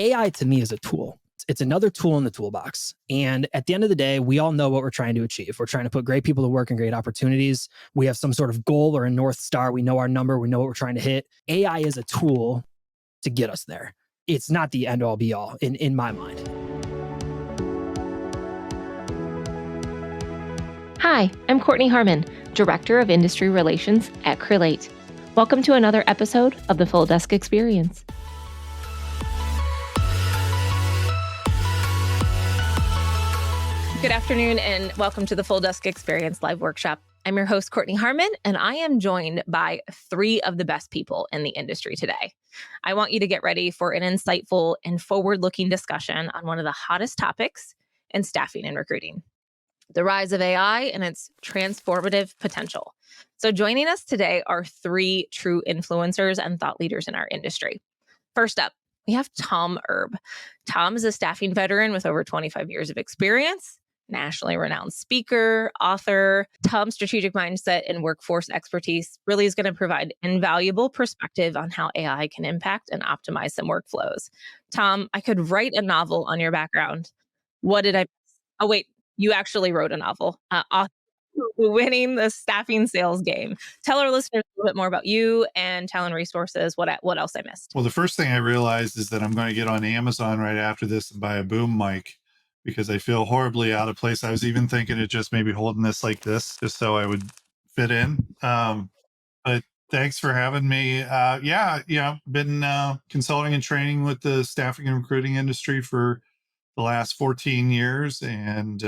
AI to me is a tool. It's another tool in the toolbox. And at the end of the day, we all know what we're trying to achieve. We're trying to put great people to work and great opportunities. We have some sort of goal or a North Star. We know our number. We know what we're trying to hit. AI is a tool to get us there. It's not the end all be all in my mind. Hi, I'm Courtney Harmon, Director of Industry Relations at Crelate. Welcome to another episode of the Full Desk Experience. Good afternoon and welcome to the Full Desk Experience live workshop. I'm your host, Courtney Harmon, and I am joined by three of the best people in the industry today. I want you to get ready for an insightful and forward-looking discussion on one of the hottest topics in staffing and recruiting, the rise of AI and its transformative potential. So joining us today are three true influencers and thought leaders in our industry. First up, we have Tom Erb. Tom is a staffing veteran with over 25 years of experience, nationally renowned speaker, author. Tom's strategic mindset and workforce expertise really is going to provide invaluable perspective on how AI can impact and optimize some workflows. Tom, I could write a novel on your background. What did I miss? Oh, wait, you actually wrote a novel. Winning the staffing sales game. Tell our listeners a little bit more about you and talent resources. What else I missed? Well, the first thing I realized is that I'm going to get on Amazon right after this and buy a boom mic because I feel horribly out of place. I was even thinking of just maybe holding this like this, just so I would fit in. But thanks for having me. Been consulting and training with the staffing and recruiting industry for the last 14 years. And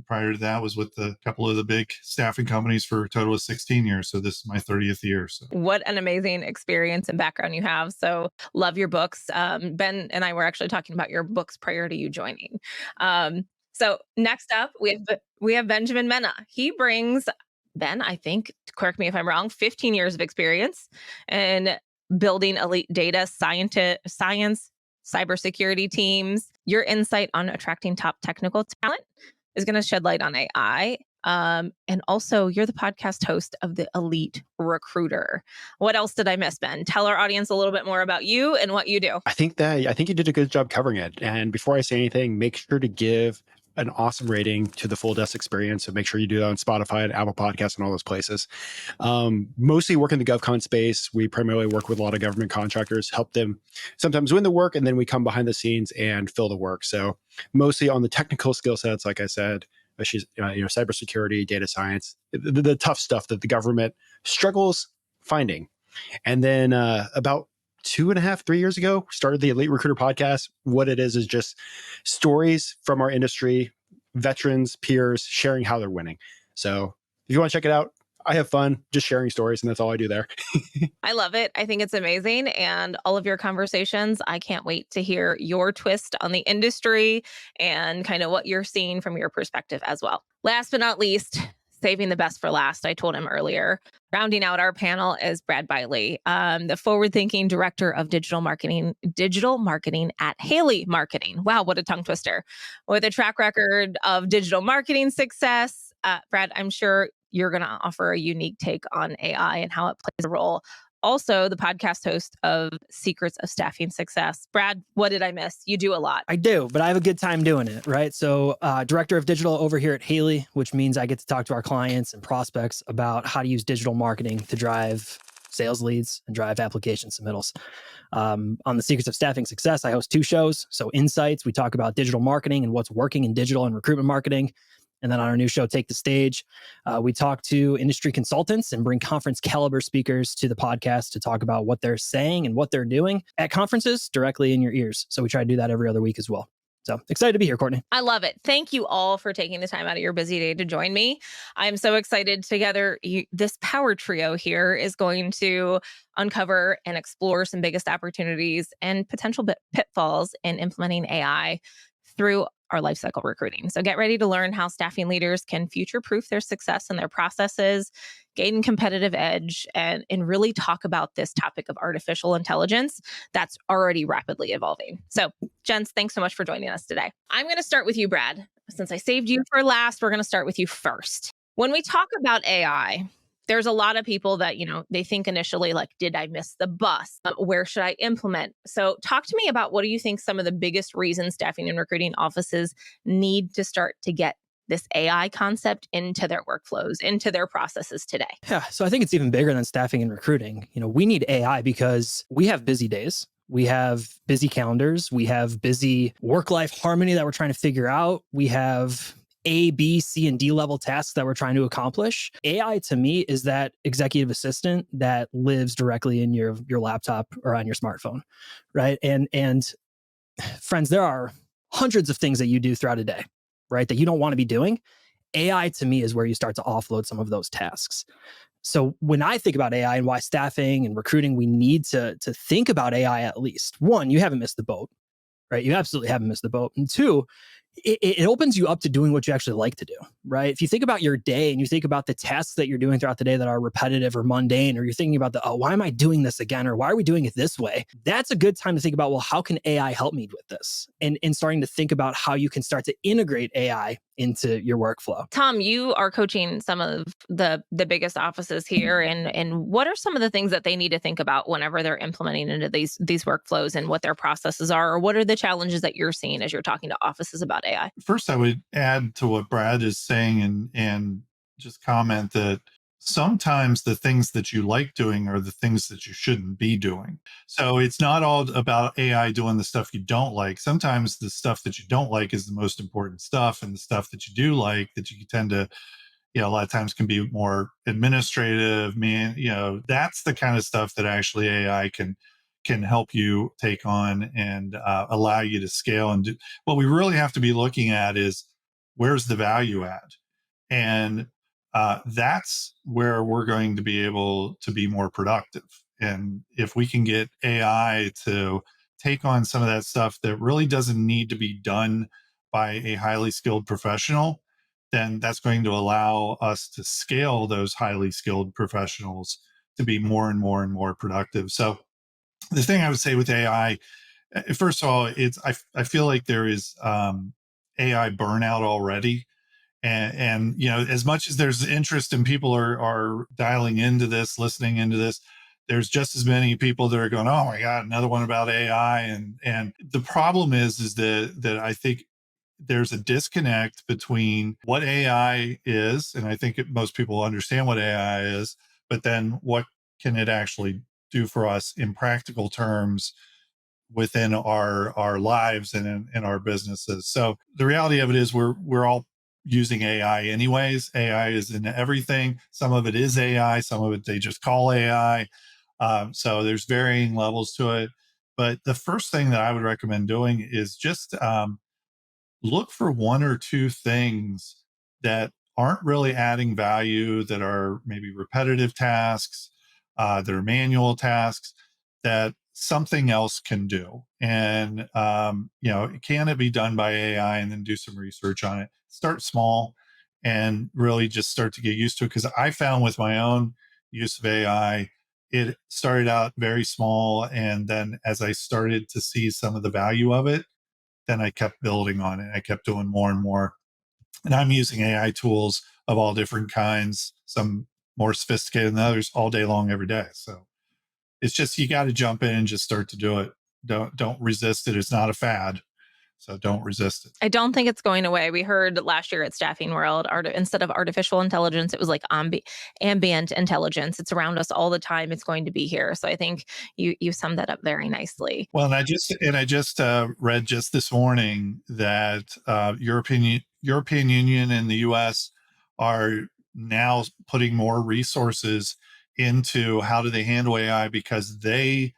prior to that was with a couple of the big staffing companies for a total of 16 years. So this is my 30th year. So. What an amazing experience and background you have. So love your books. Ben and I were actually talking about your books prior to you joining. So next up, we have Benjamin Mena. He brings, Ben, I think, correct me if I'm wrong, 15 years of experience in building elite data science, cybersecurity teams. Your insight on attracting top technical talent is going to shed light on AI. And also, you're the podcast host of The Elite Recruiter. What else did I miss, Ben? Tell our audience a little bit more about you and what you do. I think you did a good job covering it. And before I say anything, make sure to give an awesome rating to the Full Desk Experience. So make sure you do that on Spotify and Apple Podcasts and all those places. Mostly work in the GovCon space. We primarily work with a lot of government contractors, help them sometimes win the work, and then we come behind the scenes and fill the work. So mostly on the technical skill sets, like I said, cybersecurity, data science, the tough stuff that the government struggles finding. And then about 2.5-3 years ago, started the Elite Recruiter podcast. What it is just stories from our industry, veterans, peers, sharing how they're winning. So if you want to check it out, I have fun just sharing stories, and that's all I do there. I love it. I think it's amazing. And all of your conversations, I can't wait to hear your twist on the industry and kind of what you're seeing from your perspective as well. Last but not least, saving the best for last, I told him earlier. Rounding out our panel is Brad Bialy, the forward-thinking director of digital marketing at Haley Marketing. Wow, what a tongue twister. With a track record of digital marketing success, Brad, I'm sure you're going to offer a unique take on AI and how it plays a role. Also, the podcast host of Secrets of Staffing Success. Brad, what did I miss? You do a lot. I do, but I have a good time doing it, right? So director of digital over here at Haley, which means I get to talk to our clients and prospects about how to use digital marketing to drive sales leads and drive application submittals. On the Secrets of Staffing Success, I host 2 shows. So Insights, we talk about digital marketing and what's working in digital and recruitment marketing. And then on our new show, Take the Stage, we talk to industry consultants and bring conference caliber speakers to the podcast to talk about what they're saying and what they're doing at conferences directly in your ears. So we try to do that every other week as well. So excited to be here, Courtney. I love it. Thank you all for taking the time out of your busy day to join me. I'm so excited together. This power trio here is going to uncover and explore some biggest opportunities and potential pitfalls in implementing AI through our lifecycle recruiting. So get ready to learn how staffing leaders can future-proof their success in their processes, gain competitive edge, and really talk about this topic of artificial intelligence that's already rapidly evolving. So, gents, thanks so much for joining us today. I'm going to start with you, Brad. Since I saved you for last, we're going to start with you first. When we talk about AI, There's a lot of people that, they think initially like, did I miss the bus? Where should I implement? So talk to me about, what do you think some of the biggest reasons staffing and recruiting offices need to start to get this AI concept into their workflows, into their processes today? Yeah. So I think it's even bigger than staffing and recruiting. We need AI because we have busy days. We have busy calendars. We have busy work-life harmony that we're trying to figure out. We have A, B, C, and D level tasks that we're trying to accomplish. AI to me is that executive assistant that lives directly in your laptop or on your smartphone, right? And friends, there are hundreds of things that you do throughout a day, right, that you don't want to be doing. AI to me is where you start to offload some of those tasks. So when I think about AI and why staffing and recruiting, we need to think about AI at least. One, you haven't missed the boat, right? You absolutely haven't missed the boat. And two, it opens you up to doing what you actually like to do, right? If you think about your day and you think about the tasks that you're doing throughout the day that are repetitive or mundane, or you're thinking about why am I doing this again? Or why are we doing it this way? That's a good time to think about, well, how can AI help me with this? And starting to think about how you can start to integrate AI into your workflow. Tom, you are coaching some of the biggest offices here, and what are some of the things that they need to think about whenever they're implementing into these workflows, and what their processes are, or what are the challenges that you're seeing as you're talking to offices about AI? First, I would add to what Brad is saying and just comment that sometimes the things that you like doing are the things that you shouldn't be doing. So it's not all about AI doing the stuff you don't like. Sometimes the stuff that you don't like is the most important stuff, and the stuff that you do like, that you tend to, a lot of times can be more administrative. That's the kind of stuff that actually AI can help you take on and allow you to scale and do. What we really have to be looking at is, where's the value add, and that's where we're going to be able to be more productive. And if we can get AI to take on some of that stuff that really doesn't need to be done by a highly skilled professional, then that's going to allow us to scale those highly skilled professionals to be more and more and more productive. So the thing I would say with AI, first of all, I feel like there is AI burnout already. And as much as there's interest and people are dialing into this, listening into this, there's just as many people that are going, oh my God, another one about AI. And the problem is that I think there's a disconnect between what AI is, and I think most people understand what AI is, but then what can it actually do for us in practical terms within our lives and in our businesses. So the reality of it is we're all using AI anyways. AI is in everything. Some of it is AI, some of it they just call AI. So there's varying levels to it. But the first thing that I would recommend doing is just look for one or two things that aren't really adding value, that are maybe repetitive tasks, that are manual tasks that something else can do. And, can it be done by AI, and then do some research on it? Start small and really just start to get used to it. Because I found with my own use of AI, it started out very small. And then as I started to see some of the value of it, then I kept building on it. I kept doing more and more. And I'm using AI tools of all different kinds, some more sophisticated than others, all day long, every day. So it's just, you got to jump in and just start to do it. Don't resist it. It's not a fad. So don't resist it. I don't think it's going away. We heard last year at Staffing World, instead of artificial intelligence, it was like ambient intelligence. It's around us all the time. It's going to be here. So I think you summed that up very nicely. Well, and I just read just this morning that European Union and the U.S. are now putting more resources into how do they handle AI, because they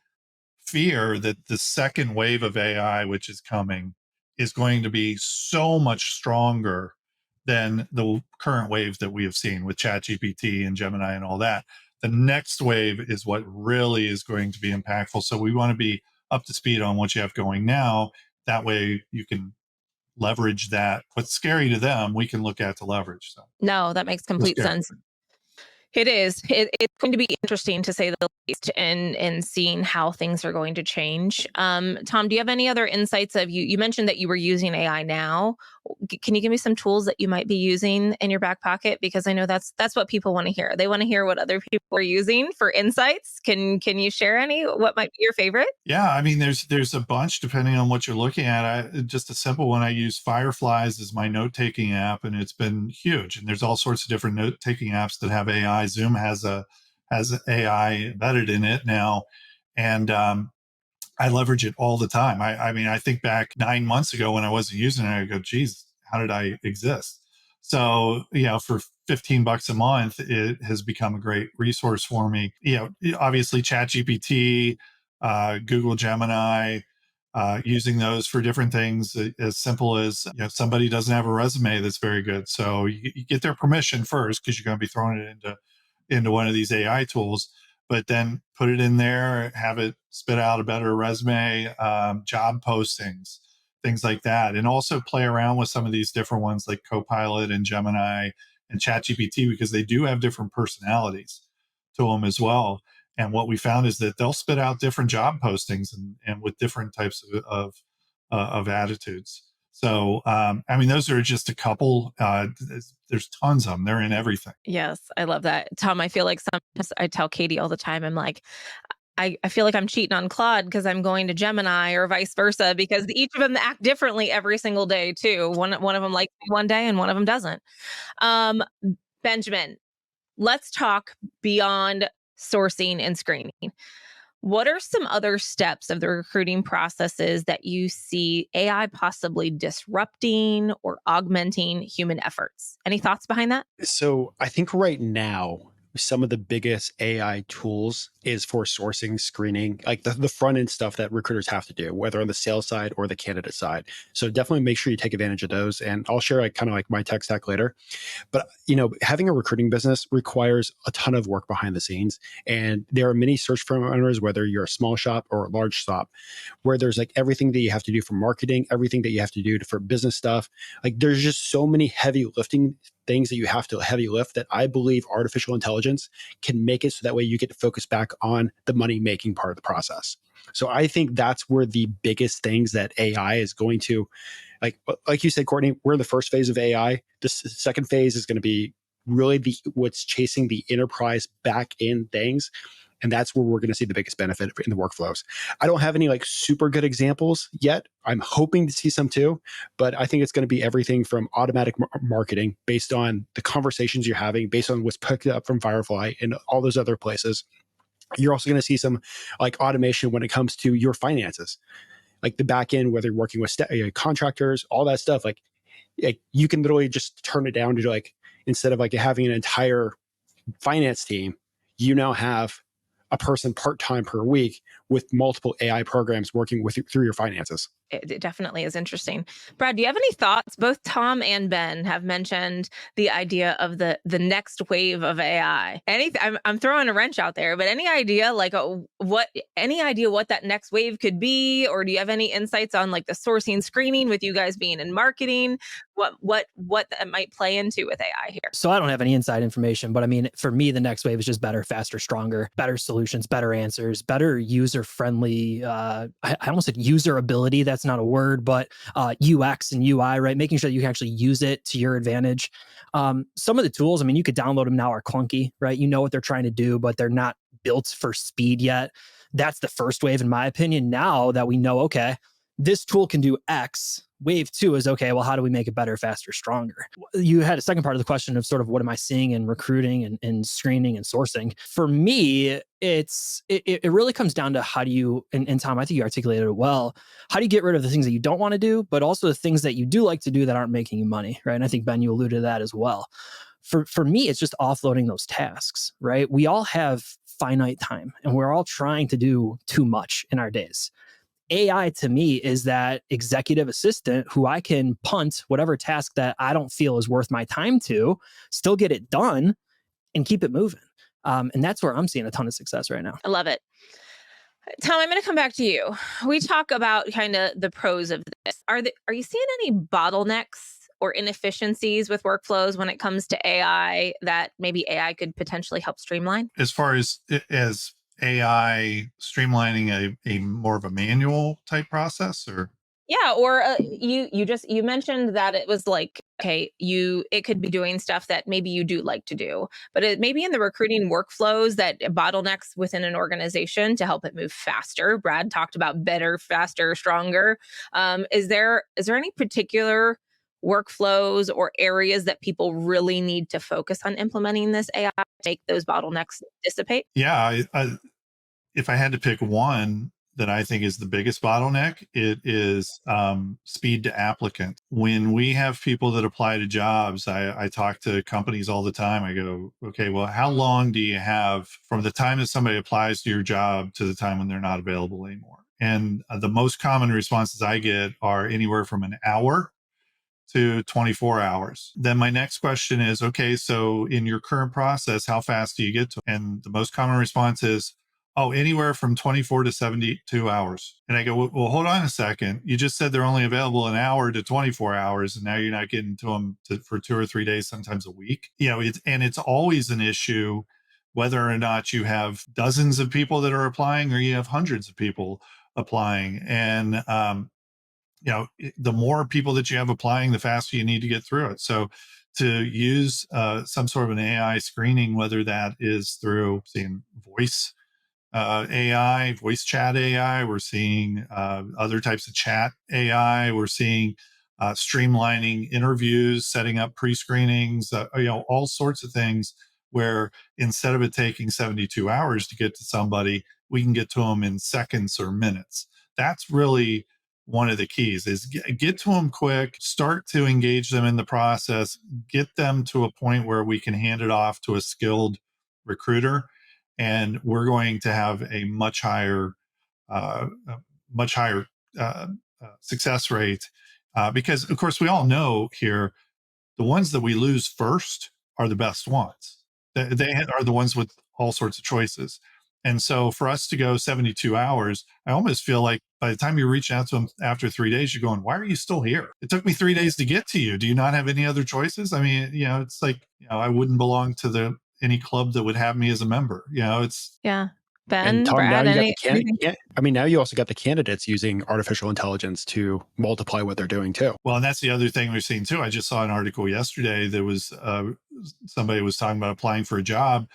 fear that the second wave of AI, which is coming, is going to be so much stronger than the current wave that we have seen with ChatGPT and Gemini and all that. The next wave is what really is going to be impactful. So we want to be up to speed on what you have going now. That way you can leverage that. What's scary to them, we can look at to leverage. So No, that makes complete sense. It is. It's going to be interesting to say the least, and seeing how things are going to change. Tom, do you have any other insights of you? You mentioned that you were using AI now. Can you give me some tools that you might be using in your back pocket? Because I know that's what people want to hear. They want to hear what other people are using for insights. Can you share any? What might be your favorite? Yeah, I mean, there's a bunch depending on what you're looking at. Just a simple one. I use Fireflies as my note taking app, and it's been huge. And there's all sorts of different note taking apps that have AI. Zoom has AI embedded in it now, and I leverage it all the time. I mean, I think back 9 months ago when I wasn't using it, I go, geez, how did I exist? So, for $15 a month, it has become a great resource for me. Obviously ChatGPT, Google Gemini, using those for different things as simple as, somebody doesn't have a resume that's very good. So you get their permission first because you're going to be throwing it into one of these AI tools, but then put it in there, have it spit out a better resume, job postings, things like that. And also play around with some of these different ones like Copilot and Gemini and ChatGPT, because they do have different personalities to them as well. And what we found is that they'll spit out different job postings and with different types of attitudes. So, I mean, those are just a couple. There's tons of them. They're in everything. Yes, I love that. Tom, I feel like sometimes I tell Katie all the time, I'm like, I feel like I'm cheating on Claude because I'm going to Gemini or vice versa, because each of them act differently every single day too. One of them likes me one day and one of them doesn't. Um, Benjamin, let's talk beyond sourcing and screening. What are some other steps of the recruiting processes that you see AI possibly disrupting or augmenting human efforts? Any thoughts behind that? So I think right now, some of the biggest AI tools is for sourcing, screening, like the front end stuff that recruiters have to do, whether on the sales side or the candidate side. So definitely make sure you take advantage of those. And I'll share like kind of like my tech stack later. But having a recruiting business requires a ton of work behind the scenes. And there are many search firm owners, whether you're a small shop or a large shop, where there's like everything that you have to do for marketing, everything that you have to do for business stuff. Like there's just so many heavy lifting things that you have to heavy lift that I believe artificial intelligence can make it so that way you get to focus back on the money making part of the process. So I think that's where the biggest things that AI is going to, like you said, Courtney, we're in the first phase of AI. This second phase is going to be really what's chasing the enterprise back end things. And that's where we're going to see the biggest benefit in the workflows. I don't have any like super good examples yet. I'm hoping to see some too, but I think it's going to be everything from automatic marketing based on the conversations you're having, based on what's picked up from Firefly and all those other places. You're also going to see some like automation when it comes to your finances, like the back end, whether you're working with contractors, all that stuff. Like you can literally just turn it down to like, instead of like having an entire finance team, you now have a person part-time per week with multiple AI programs working with you through your finances. It definitely is interesting. Brad, do you have any thoughts? Both Tom and Ben have mentioned the idea of the next wave of AI. I'm throwing a wrench out there, but any idea what that next wave could be? Or do you have any insights on like the sourcing screening with you guys being in marketing? What that might play into with AI here? So I don't have any inside information, but I mean, for me, the next wave is just better, faster, stronger, better solutions, better answers, better user-friendly, I almost said usability. That's not a word, but UX and UI, right? Making sure that you can actually use it to your advantage. Some of the tools, I mean, you could download them now, are clunky, right? You know what they're trying to do, but they're not built for speed yet. That's the first wave, in my opinion. Now that we know, okay, this tool can do X, wave two is, okay, well, how do we make it better, faster, stronger? You had a second part of the question of sort of what am I seeing in recruiting and screening and sourcing? For me, it really comes down to how do you, and Tom, I think you articulated it well, how do you get rid of the things that you don't want to do, but also the things that you do like to do that aren't making you money, right? And I think, Ben, you alluded to that as well. For me, it's just offloading those tasks, right? We all have finite time and we're all trying to do too much in our days. AI to me is that executive assistant who I can punt whatever task that I don't feel is worth my time to, still get it done and keep it moving. And that's where I'm seeing a ton of success right now. I love it. Tom, I'm going to come back to you. We talk about kind of the pros of this. Are you seeing any bottlenecks or inefficiencies with workflows when it comes to AI that maybe AI could potentially help streamline? As far as AI streamlining a more of a manual type process, or Yeah, or you mentioned that it was like, okay, it could be doing stuff that maybe you do like to do, but it maybe in the recruiting workflows that bottlenecks within an organization to help it move faster. Brad talked about better, faster, stronger. Is there any particular workflows or areas that people really need to focus on implementing this AI to make those bottlenecks dissipate? yeah, if I had to pick one that I think is the biggest bottleneck, it is speed to applicant. When we have people that apply to jobs, I talk to companies all the time. I go, okay, well, how long do you have from the time that somebody applies to your job to the time when they're not available anymore? And the most common responses I get are anywhere from an hour to 24 hours. Then my next question is, okay, so in your current process, how fast do you get to? And the most common response is, oh, anywhere from 24 to 72 hours. And I go, well, hold on a second. You just said they're only available an hour to 24 hours, and now you're not getting to them for 2 or 3 days, sometimes a week. It's always an issue whether or not you have dozens of people that are applying or you have hundreds of people applying. And the more people that you have applying, the faster you need to get through it. So to use some sort of an AI screening, whether that is through seeing voice AI, voice chat AI, we're seeing other types of chat AI, we're seeing streamlining interviews, setting up pre-screenings, all sorts of things where instead of it taking 72 hours to get to somebody, we can get to them in seconds or minutes. That's really one of the keys is get to them quick, start to engage them in the process, get them to a point where we can hand it off to a skilled recruiter, and we're going to have a much higher uh, uh, much higher success rate, because of course we all know here the ones that we lose first are the best ones. They are the ones with all sorts of choices. And so for us to go 72 hours, I almost feel like by the time you reach out to them after 3 days, you're going, why are you still here? It took me 3 days to get to you. Do you not have any other choices? I mean, it's like, I wouldn't belong to any club that would have me as a member. Yeah. And Ben, Tom, now Brad, you got the anything? now you also got the candidates using artificial intelligence to multiply what they're doing too. Well, and that's the other thing we've seen too. I just saw an article yesterday that was somebody was talking about applying for a job.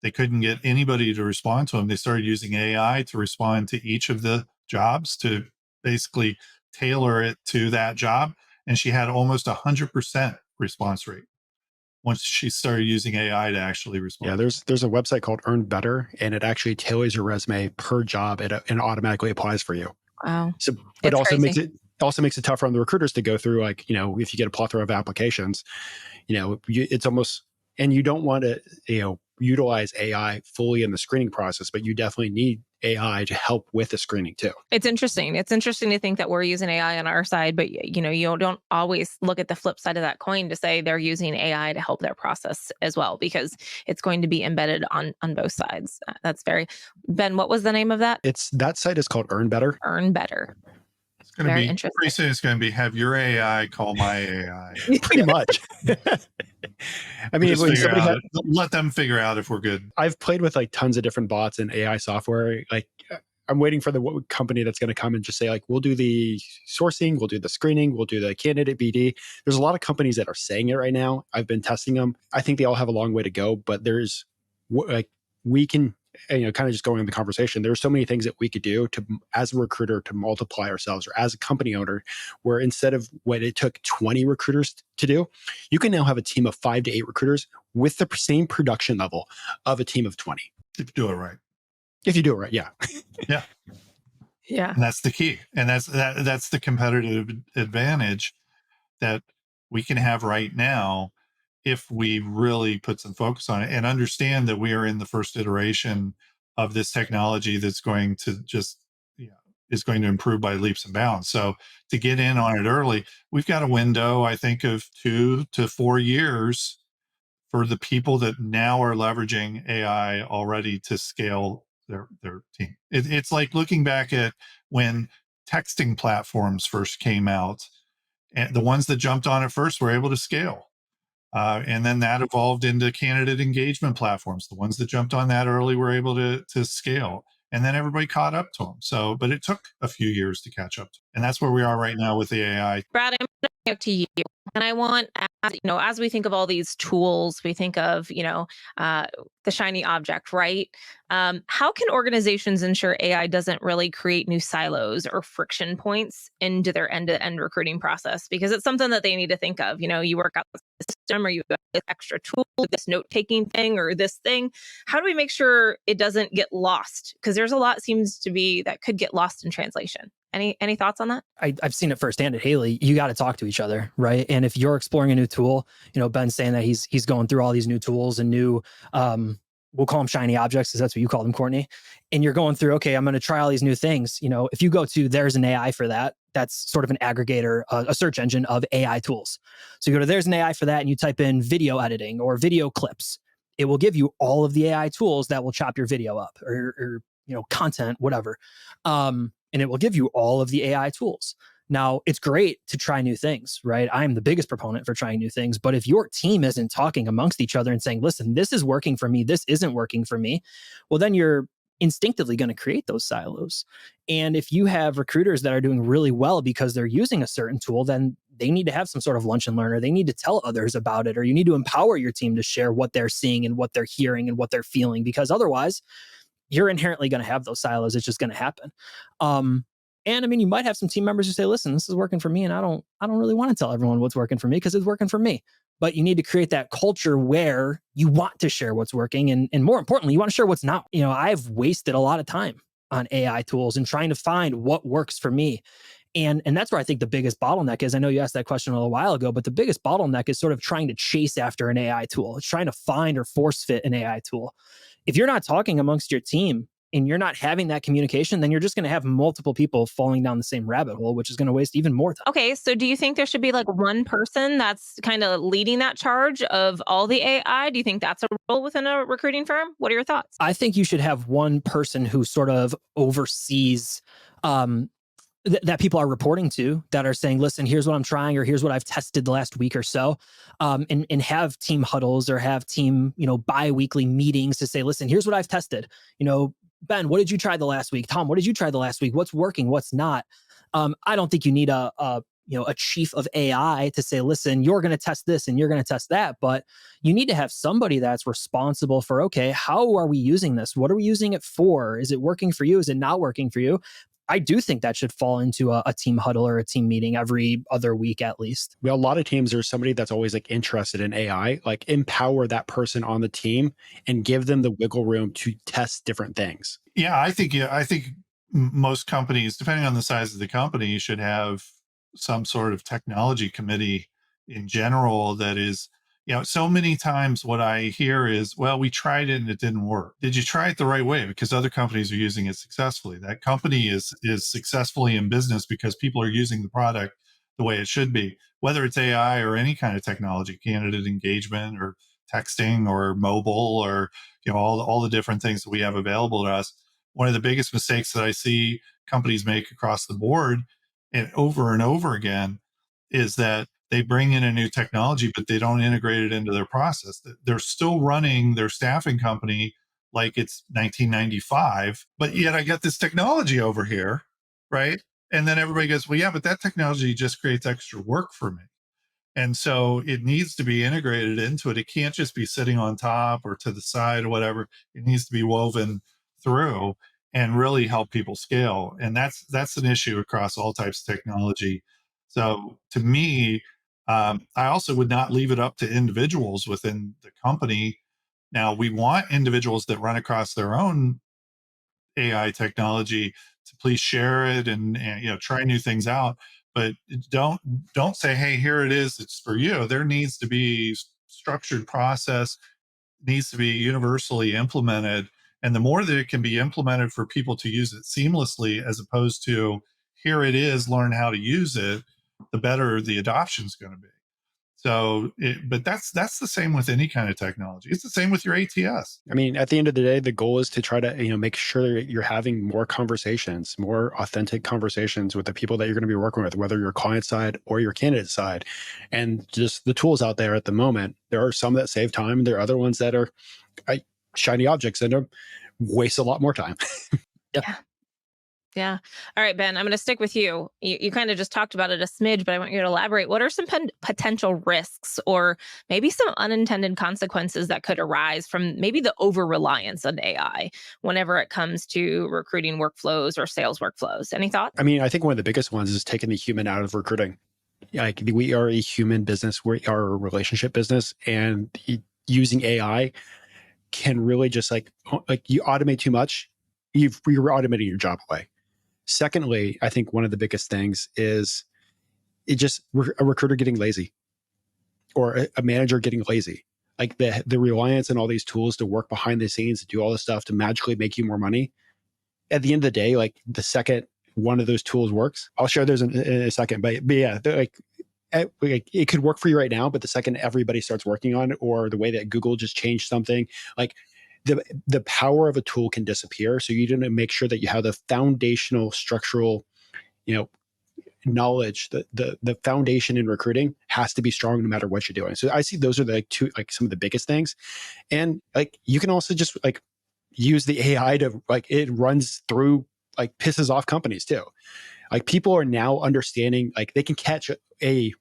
They couldn't get anybody to respond to them. They started using AI to respond to each of the jobs to basically tailor it to that job. And she had almost 100% response rate once she started using AI to actually Yeah, respond. there's a website called Earn Better, and it actually tailors your resume per job and automatically applies for you. Wow. So, but It's also crazy. makes it tougher on the recruiters to go through, like, if you get a plethora of applications, it's almost, and you don't want to, utilize AI fully in the screening process, but you definitely need AI to help with the screening too. It's interesting. It's interesting to think that we're using AI on our side, but you don't always look at the flip side of that coin to say they're using AI to help their process as well, because it's going to be embedded on both sides. That's very Ben. What was the name of that? That site is called Earn Better. Earn Better. It's going to Very be interesting. pretty soon. It's going to be have your AI call my AI. Pretty much. I mean, Just when figure somebody out, let them figure out if we're good. I've played with like tons of different bots and AI software. Like, I'm waiting for the company that's going to come and just say, like, we'll do the sourcing, we'll do the screening, we'll do the candidate BD. There's a lot of companies that are saying it right now. I've been testing them. I think they all have a long way to go, but there's like, we can, kind of just going in the conversation, there's so many things that we could do to, as a recruiter, to multiply ourselves, or as a company owner, where instead of what it took 20 recruiters to do, you can now have a team of 5 to 8 recruiters with the same production level of a team of 20. If you do it right. If you do it right, yeah. Yeah. Yeah. And that's the key. And that's the competitive advantage that we can have right now if we really put some focus on it and understand that we are in the first iteration of this technology that's going to just, is going to improve by leaps and bounds. So to get in on it early, we've got a window, I think, of 2 to 4 years for the people that now are leveraging AI already to scale their team. It's like looking back at when texting platforms first came out. And the ones that jumped on it first were able to scale. And then that evolved into candidate engagement platforms. The ones that jumped on that early were able to scale. And then everybody caught up to them. So, but it took a few years to catch up. And that's where we are right now with the AI. Brad, I'm going to go to you. And I want, as we think of all these tools, we think of, the shiny object, right? How can organizations ensure AI doesn't really create new silos or friction points into their end-to-end recruiting process? Because it's something that they need to think of. You work out the system, or you have this extra tool, this note-taking thing, or this thing. How do we make sure it doesn't get lost? Because there's a lot seems to be that could get lost in translation. Any thoughts on that? I've seen it firsthand at Haley. You got to talk to each other, right? And if you're exploring a new tool, Ben's saying that he's going through all these new tools and new, we'll call them shiny objects, because that's what you call them, Courtney. And you're going through, okay, I'm going to try all these new things. If you go to, there's an AI for that. That's sort of an aggregator, a search engine of AI tools. So you go to, there's an AI for that, and you type in video editing or video clips. It will give you all of the AI tools that will chop your video up or content, whatever. And it will give you all of the AI tools. Now, it's great to try new things, right? I'm the biggest proponent for trying new things. But if your team isn't talking amongst each other and saying, listen, this is working for me, this isn't working for me, well, then you're instinctively going to create those silos. And if you have recruiters that are doing really well because they're using a certain tool, then they need to have some sort of lunch and learn, or they need to tell others about it, or you need to empower your team to share what they're seeing and what they're hearing and what they're feeling, because otherwise, you're inherently going to have those silos. It's just going to happen. And I mean, you might have some team members who say, listen, this is working for me, and I don't really want to tell everyone what's working for me because it's working for me. But you need to create that culture where you want to share what's working. And more importantly, you want to share what's not. I've wasted a lot of time on AI tools and trying to find what works for me. And that's where I think the biggest bottleneck is. I know you asked that question a little while ago, but the biggest bottleneck is sort of trying to chase after an AI tool. It's trying to find or force fit an AI tool. If you're not talking amongst your team and you're not having that communication, then you're just going to have multiple people falling down the same rabbit hole, which is going to waste even more time. Okay, so do you think there should be like one person that's kind of leading that charge of all the AI? Do you think that's a role within a recruiting firm? What are your thoughts? I think you should have one person who sort of oversees that people are reporting to, that are saying, listen, here's what I'm trying, or here's what I've tested the last week or so, and have team huddles or have team, bi-weekly meetings to say, listen, here's what I've tested. Ben, what did you try the last week? Tom, what did you try the last week? What's working? What's not? I don't think you need a chief of AI to say, listen, you're going to test this and you're going to test that. But you need to have somebody that's responsible for, okay, how are we using this? What are we using it for? Is it working for you? Is it not working for you? I do think that should fall into a team huddle or a team meeting every other week at least. Well, a lot of teams, there's somebody that's always like interested in AI, like empower that person on the team and give them the wiggle room to test different things. Yeah, I think most companies, depending on the size of the company, should have some sort of technology committee in general that is, so many times what I hear is, well, we tried it and it didn't work. Did you try it the right way? Because other companies are using it successfully. That company is successfully in business because people are using the product the way it should be, whether it's AI or any kind of technology, candidate engagement or texting or mobile or, all the different things that we have available to us. One of the biggest mistakes that I see companies make across the board and over again is that they bring in a new technology, but they don't integrate it into their process. They're still running their staffing company like it's 1995, but yet I got this technology over here, right? And then everybody goes, well, yeah, but that technology just creates extra work for me. And so it needs to be integrated into it. It can't just be sitting on top or to the side or whatever. It needs to be woven through and really help people scale. And that's an issue across all types of technology. So to me, I also would not leave it up to individuals within the company. Now, we want individuals that run across their own AI technology to please share it and try new things out, but don't say, hey, here it is, it's for you. There needs to be structured process, needs to be universally implemented, and the more that it can be implemented for people to use it seamlessly, as opposed to here it is, learn how to use it, the better the adoption is going to be. So, but that's the same with any kind of technology. It's the same with your ATS. I mean, at the end of the day, the goal is to try to, make sure that you're having more conversations, more authentic conversations with the people that you're going to be working with, whether you're client side or your candidate side. And just the tools out there at the moment, there are some that save time. There are other ones that are shiny objects and waste a lot more time. Yeah. Yeah. All right, Ben, I'm going to stick with you. You kind of just talked about it a smidge, but I want you to elaborate. What are some potential risks or maybe some unintended consequences that could arise from maybe the over reliance on AI whenever it comes to recruiting workflows or sales workflows? Any thoughts? I mean, I think one of the biggest ones is taking the human out of recruiting. Like, we are a human business, we are a relationship business, and using AI can really just like you automate too much, you're automating your job away. Secondly, I think one of the biggest things is a recruiter getting lazy or a manager getting lazy. Like the reliance on all these tools to work behind the scenes, to do all this stuff to magically make you more money. At the end of the day, like the second one of those tools works, I'll share those in a second. But yeah, it could work for you right now, but the second everybody starts working on it, or the way that Google just changed something, like the power of a tool can disappear. So you need to make sure that you have the foundational structural, knowledge. The foundation in recruiting has to be strong no matter what you're doing. So I see those are some of the biggest things. And like you can also just like use the AI to it runs through, pisses off companies too. Like people are now understanding, like they can catch a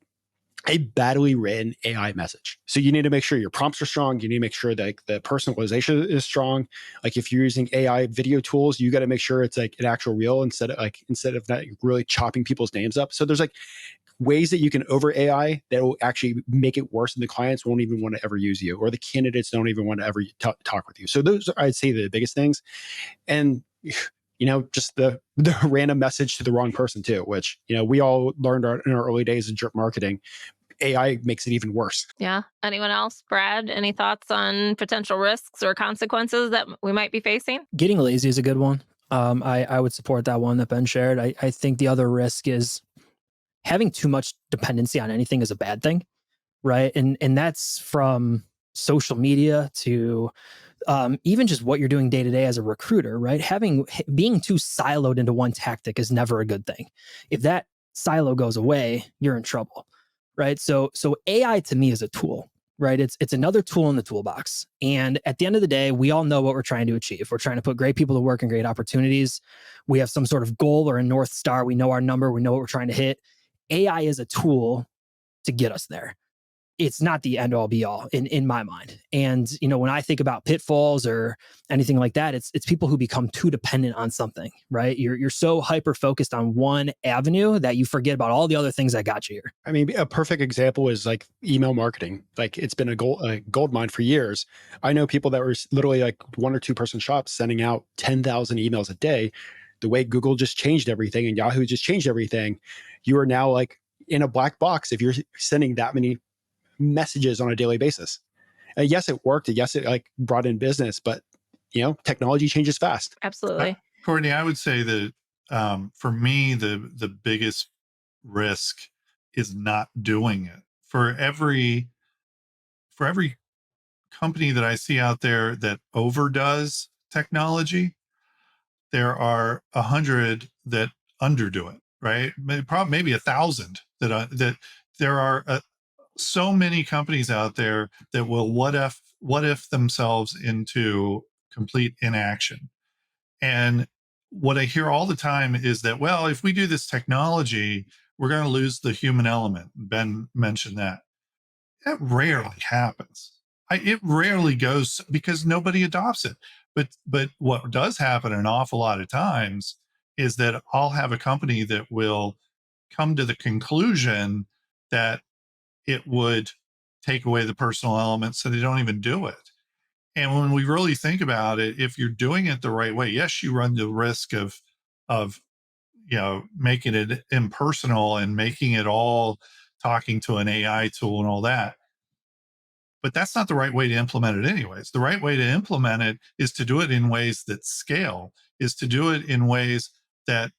badly written AI message. So you need to make sure your prompts are strong. You need to make sure that the personalization is strong. Like if you're using AI video tools, you got to make sure it's like an actual reel instead of not really chopping people's names up. So there's ways that you can over AI that will actually make it worse, and the clients won't even want to ever use you, or the candidates don't even want to ever talk with you. So those are, I'd say, the biggest things. And just the random message to the wrong person too, which we all learned in our early days in drip marketing. AI makes it even worse. Yeah. Anyone else? Brad, any thoughts on potential risks or consequences that we might be facing? Getting lazy is a good one. I would support that one that Ben shared. I think the other risk is having too much dependency on anything is a bad thing, right? And that's from social media to even just what you're doing day to day as a recruiter, right? Being too siloed into one tactic is never a good thing. If that silo goes away, you're in trouble, right? So AI to me is a tool, right? It's another tool in the toolbox. And at the end of the day, we all know what we're trying to achieve. We're trying to put great people to work and great opportunities. We have some sort of goal or a North Star. We know our number. We know what we're trying to hit. AI is a tool to get us there. It's not the end all be all in my mind. And, when I think about pitfalls or anything like that, it's people who become too dependent on something, right? You're so hyper focused on one avenue that you forget about all the other things that got you here. I mean, a perfect example is like email marketing. Like it's been a gold mine for years. I know people that were literally like 1 or 2 person shops sending out 10,000 emails a day. The way Google just changed everything and Yahoo just changed everything, you are now like in a black box if you're sending that many messages on a daily basis. Yes, it worked. Yes, it brought in business, but technology changes fast. Absolutely. Courtney, I would say that for me, the biggest risk is not doing it. For every company that I see out there that overdoes technology, there are 100 that underdo it, right? Maybe 1,000 that there are so many companies out there that will what if themselves into complete inaction. And what I hear all the time is that, well, if we do this technology, we're going to lose the human element. Ben mentioned that. That rarely happens. It rarely goes because nobody adopts it. But what does happen an awful lot of times is that I'll have a company that will come to the conclusion that it would take away the personal element, so they don't even do it. And when we really think about it, if you're doing it the right way, yes, you run the risk of making it impersonal and making it all talking to an AI tool and all that. But that's not the right way to implement it anyways. The right way to implement it is to do it in ways that scale, is to do it in ways that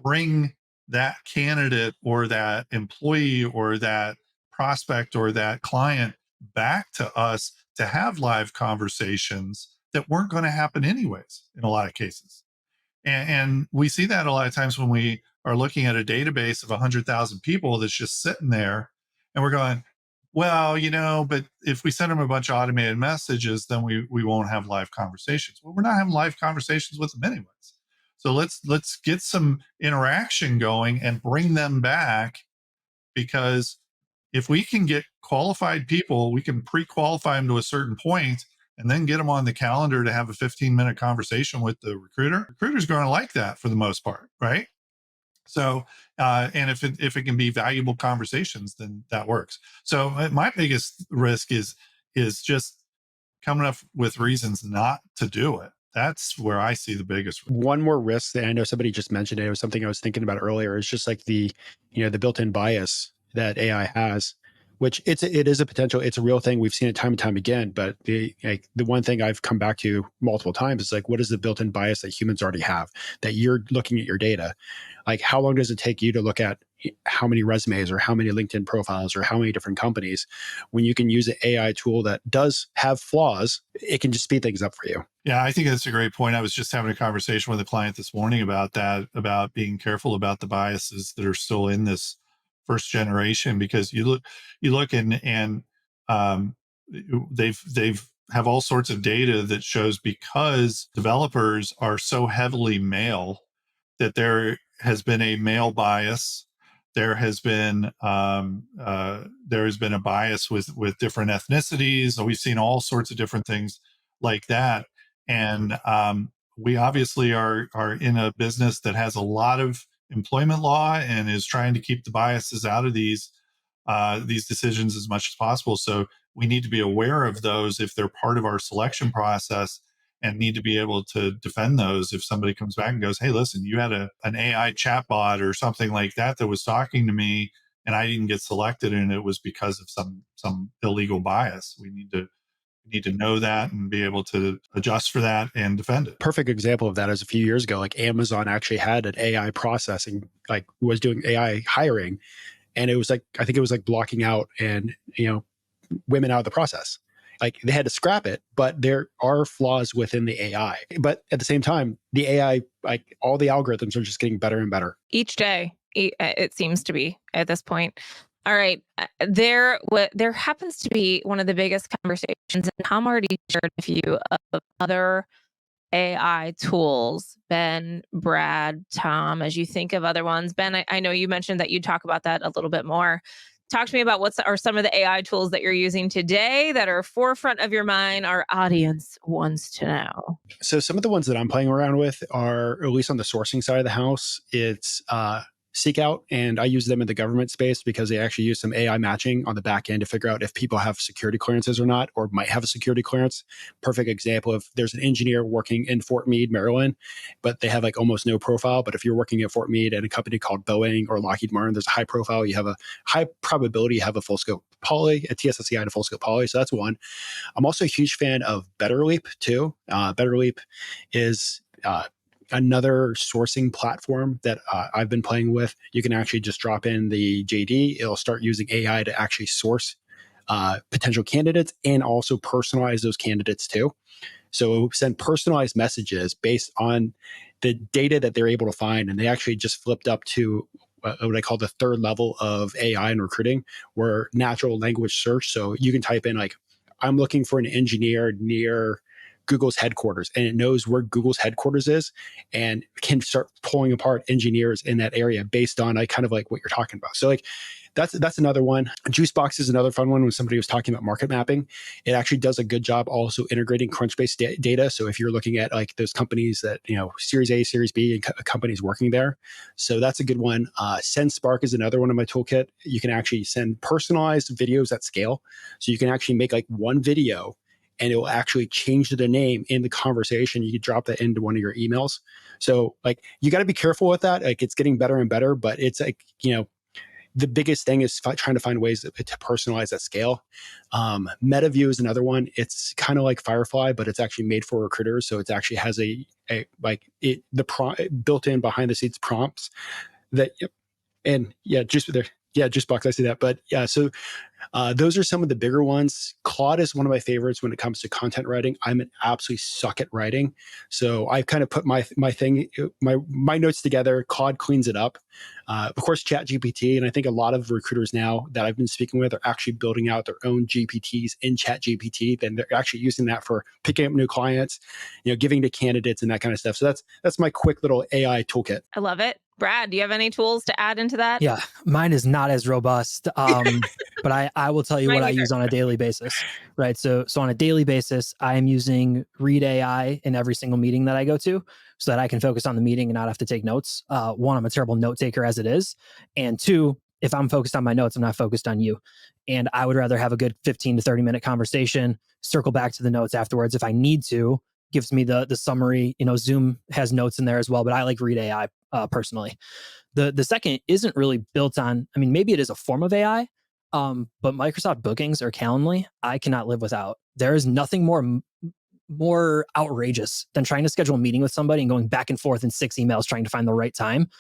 bring that candidate or that employee or that prospect or that client back to us to have live conversations that weren't going to happen anyways in a lot of cases. And we see that a lot of times when we are looking at a database of 100,000 people that's just sitting there, and we're going, well, but if we send them a bunch of automated messages, then we won't have live conversations. Well, we're not having live conversations with them anyways. So let's get some interaction going and bring them back, because if we can get qualified people, we can pre-qualify them to a certain point and then get them on the calendar to have a 15-minute conversation with the recruiter. Recruiter's going to like that for the most part, right? So, and if it can be valuable conversations, then that works. So my biggest risk is just coming up with reasons not to do it. That's where I see the biggest risk. One more risk that I know somebody just mentioned, it was something I was thinking about earlier, is just like the built-in bias that AI has, which it is a potential, it's a real thing. We've seen it time and time again, but the one thing I've come back to multiple times is like, what is the built-in bias that humans already have, that you're looking at your data? Like, how long does it take you to look at how many resumes or how many LinkedIn profiles or how many different companies, when you can use an AI tool that does have flaws, it can just speed things up for you. Yeah, I think that's a great point. I was just having a conversation with a client this morning about that, about being careful about the biases that are still in this first generation, because you look and they've have all sorts of data that shows, because developers are so heavily male, that there has been a male bias. There has been a bias with different ethnicities. So we've seen all sorts of different things like that, and we obviously are in a business that has a lot of employment law and is trying to keep the biases out of these decisions as much as possible. So we need to be aware of those if they're part of our selection process, and need to be able to defend those if somebody comes back and goes, hey, listen, you had an AI chatbot or something like that was talking to me and I didn't get selected, and it was because of some illegal bias. We need to know that and be able to adjust for that and defend it. Perfect example of that is a few years ago, like Amazon actually had an AI processing, like was doing AI hiring. And it was like, I think it was like blocking out and, women out of the process. Like they had to scrap it, but there are flaws within the AI. But at the same time, the AI, like all the algorithms are just getting better and better. Each day, it seems to be at this point. All right. There happens to be one of the biggest conversations, and Tom already shared a few of other AI tools. Ben, Brad, Tom, as you think of other ones. Ben, I know you mentioned that you'd talk about that a little bit more. Talk to me about what are some of the AI tools that you're using today that are forefront of your mind, our audience wants to know. So some of the ones that I'm playing around with are, at least on the sourcing side of the house, it's Seek Out, and I use them in the government space because they actually use some AI matching on the back end to figure out if people have security clearances or not, or might have a security clearance. Perfect example of, there's an engineer working in Fort Meade, Maryland, but they have like almost no profile. But if you're working at Fort Meade at a company called Boeing or Lockheed Martin, there's a high profile. You have a high probability you have a full scope poly, a TSSCI and a full scope poly. So that's one. I'm also a huge fan of BetterLeap too. BetterLeap is another sourcing platform that I've been playing with. You can actually just drop in the JD. It'll start using AI to actually source potential candidates and also personalize those candidates too. So it will send personalized messages based on the data that they're able to find. And they actually just flipped up to what I call the third level of AI in recruiting, where natural language search. So you can type in like, I'm looking for an engineer near Google's headquarters, and it knows where Google's headquarters is and can start pulling apart engineers in that area based on like kind of like what you're talking about. So like that's another one. Juicebox is another fun one. When somebody was talking about market mapping, it actually does a good job also integrating Crunchbase data. So if you're looking at like those companies that, Series A, Series B, and companies working there. So that's a good one. SendSpark is another one in my toolkit. You can actually send personalized videos at scale. So you can actually make like one video and it will actually change the name in the conversation. You could drop that into one of your emails. So like, you got to be careful with that. Like it's getting better and better, but it's like, the biggest thing is trying to find ways to personalize at scale. MetaView is another one. It's kind of like Firefly, but it's actually made for recruiters. So it actually has built in behind the scenes prompts that, and yeah, just there. Yeah, just box. I see that. But yeah, so those are some of the bigger ones. Claude is one of my favorites when it comes to content writing. I'm an absolutely suck at writing, so I kind of put my notes together. Claude cleans it up. Of course, ChatGPT, and I think a lot of recruiters now that I've been speaking with are actually building out their own GPTs in ChatGPT. Then they're actually using that for picking up new clients, giving to candidates and that kind of stuff. So that's my quick little AI toolkit. I love it. Brad, do you have any tools to add into that? Yeah, mine is not as robust, but I will tell you what I use on a daily basis, right? So on a daily basis, I am using Read AI in every single meeting that I go to, so that I can focus on the meeting and not have to take notes. One, I'm a terrible note taker as it is, and two, if I'm focused on my notes, I'm not focused on you. And I would rather have a good 15 to 30-minute conversation, circle back to the notes afterwards if I need to. Gives me the summary. Zoom has notes in there as well, but I like Read AI personally. The second isn't really built on, I mean, maybe it is a form of AI, but Microsoft Bookings or Calendly, I cannot live without. There is nothing more outrageous than trying to schedule a meeting with somebody and going back and forth in 6 emails trying to find the right time.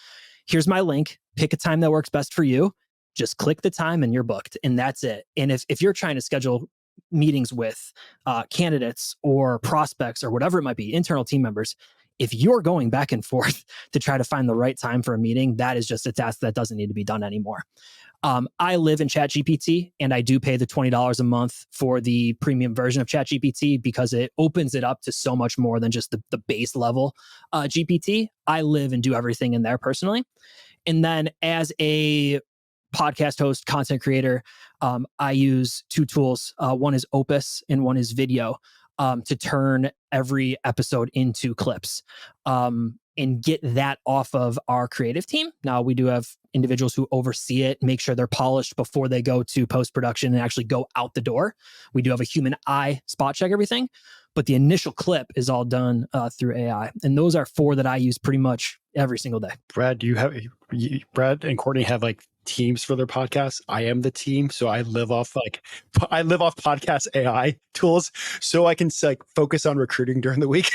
Here's my link. Pick a time that works best for you. Just click the time and you're booked, and that's it. And if you're trying to schedule meetings with candidates or prospects or whatever it might be, internal team members, if you're going back and forth to try to find the right time for a meeting, that is just a task that doesn't need to be done anymore. I live in ChatGPT, and I do pay the $20 a month for the premium version of ChatGPT because it opens it up to so much more than just the base level GPT. I live and do everything in there personally. And then as a podcast host, content creator, I use 2 tools. One is Opus and one is Video, to turn every episode into clips and get that off of our creative team. Now, we do have individuals who oversee it, make sure they're polished before they go to post-production and actually go out the door. We do have a human eye spot check everything, but the initial clip is all done through AI. And those are 4 that I use pretty much every single day. Brad, Brad and Courtney have like teams for their podcasts. I am the team, so I live off podcast AI tools, so I can focus on recruiting during the week.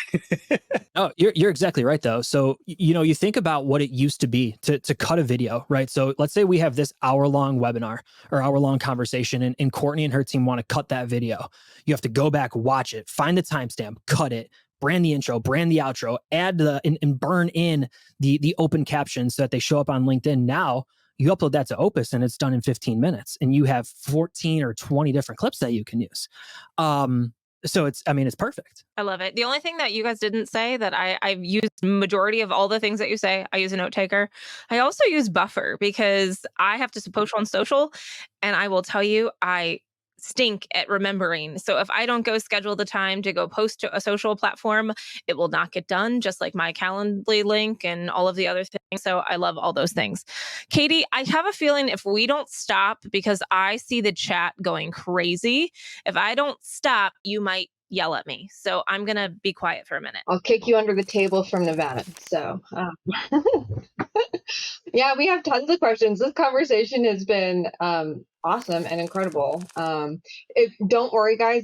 Oh, you're exactly right though. So you think about what it used to be to cut a video, right? So let's say we have this hour-long webinar or hour-long conversation, and Courtney and her team want to cut that video. You have to go back, watch it, find the timestamp, cut it, brand the intro, brand the outro, add and burn in the open captions so that they show up on LinkedIn. Now you upload that to Opus and it's done in 15 minutes, and you have 14 or 20 different clips that you can use. So it's perfect. I love it. The only thing that you guys didn't say that I've used majority of all the things that you say, I use a note taker. I also use Buffer because I have to post on social, and I will tell you, I stink at remembering. So if I don't go schedule the time to go post to a social platform, it will not get done, just like my Calendly link and all of the other things. So I love all those things. Katie, I have a feeling if we don't stop, because I see the chat going crazy, if I don't stop, you might yell at me. So I'm going to be quiet for a minute. I'll kick you under the table from Nevada. So yeah, we have tons of questions. This conversation has been awesome and incredible. Don't worry, guys,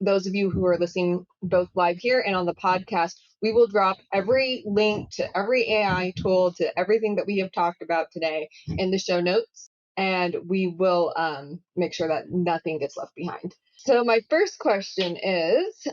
those of you who are listening both live here and on the podcast, we will drop every link to every AI tool, to everything that we have talked about today in the show notes, and we will make sure that nothing gets left behind. So my first question is,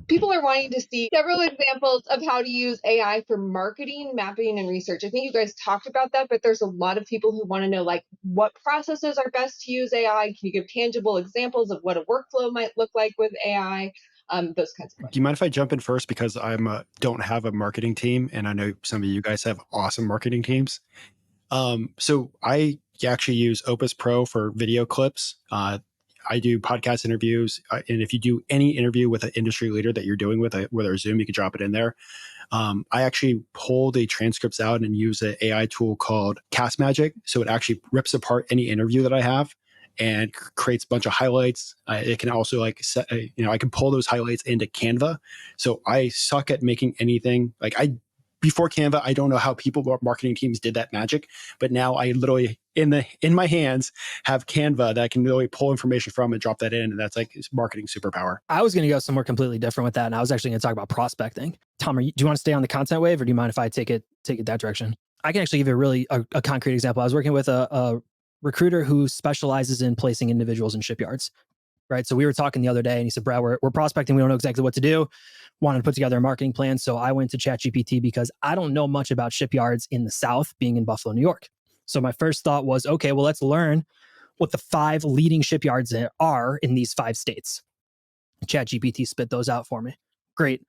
people are wanting to see several examples of how to use AI for marketing, mapping, and research. I think you guys talked about that, but there's a lot of people who want to know, what processes are best to use AI? Can you give tangible examples of what a workflow might look like with AI? Those kinds of questions. Do you mind if I jump in first, because I don't have a marketing team, and I know some of you guys have awesome marketing teams. So I actually use Opus Pro for video clips. I do podcast interviews, and if you do any interview with an industry leader that you're doing with a Zoom, you can drop it in there. I actually pull the transcripts out and use an AI tool called Cast Magic. So it actually rips apart any interview that I have and creates a bunch of highlights. It can also I can pull those highlights into Canva. So I suck at making anything. Before Canva, I don't know how marketing teams did that magic, but now I literally in my hands have Canva that I can literally pull information from and drop that in, and that's marketing superpower. I was going to go somewhere completely different with that, and I was actually going to talk about prospecting. Tom, do you want to stay on the content wave, or do you mind if I take it that direction? I can actually give you a concrete example. I was working with a recruiter who specializes in placing individuals in shipyards. Right. So we were talking the other day and he said, Brad, we're prospecting. We don't know exactly what to do. Wanted to put together a marketing plan. So I went to ChatGPT because I don't know much about shipyards in the South, being in Buffalo, New York. So my first thought was, okay, well, let's learn what the 5 leading shipyards there are in these 5 states. ChatGPT spit those out for me. Great.